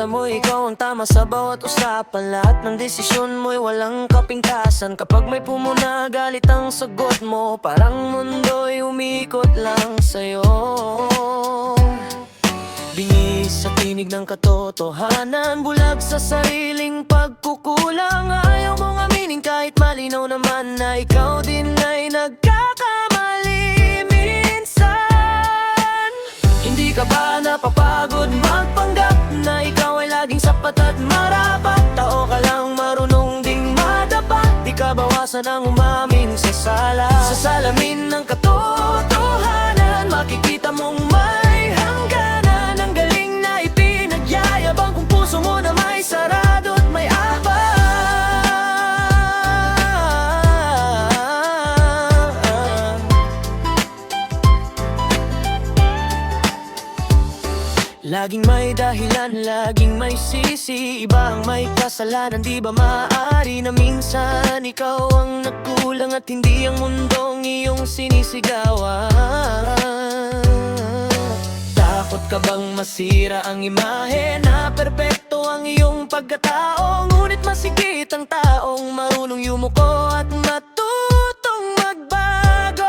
Alam mo ikaw ang tama sa bawat usapan. Lahat ng desisyon mo'y walang kapintasan. Kapag may pumuna, galit ang sagot mo. Parang mundo'y umikot lang sa'yo. Bingi sa tinig ng katotohanan, bulag sa sariling pagkukulang. Ayaw mong aminin kahit malinaw naman na ikaw din ay nagkakamali minsan. Hindi ka ba napapagod magpanggap na ikaw ay laging sapat at marapat? Tao ka lang marunong ding madapat. Di ka bawasan ang umamin sa sala. Sa salamin ng katotohanan, makikita mong may hangganan. Ang galing na ipinagyayabang kung puso mo na may sarado at may abang. Laging may dahilan, laging may sisi. Iba ang may kasalanan, di ba maaari na minsan ikaw ang nagkulang at hindi ang mundong iyong sinisigawan? Takot ka bang masira ang imahe na perpekto ang iyong pagkatao? Ngunit masigit ang taong marunong yumuko at matutong magbago.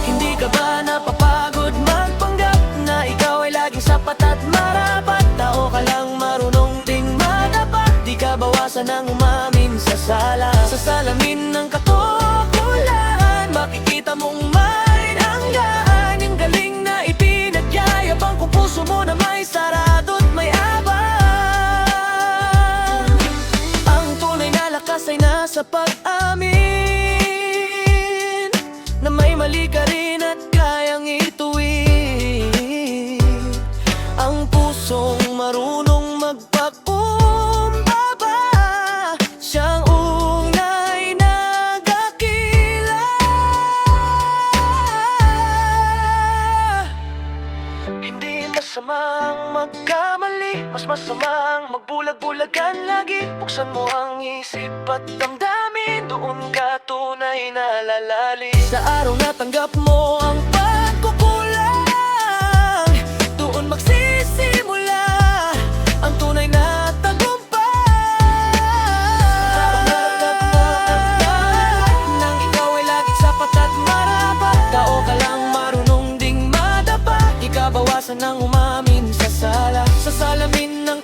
Hindi ka ba napapagod magpanggap na ikaw ay laging sapat at marapat? Tao ka lang marunong ding madapat. Di ka bawasan ang umamin sa sala. Sa salamin ng katotohanan, makikita mong may hanggaan. Yung galing na ipinagyayabang kung puso mo na may sarado at may abang. Ang tunay na lakas ay nasa pag-amin na may mali ka rin at kayang ituwid. Ang pusong marunong magpakumbaba, siyang unay nagakila. Hindi masamang magkamali, mas masamang magbulag-bulagan lagi. Buksan mo ang isip at damdamin, doon ka tunay na lalali. Sa araw na tanggap mo ang pagkukulang, doon magsisimula ang tunay na tagumpay. Nang ikaw ay laging sapat at marapat, tao ka lang marunong ding madapat. Di ka bawasan ng umamin sa sala. Sa salamin ng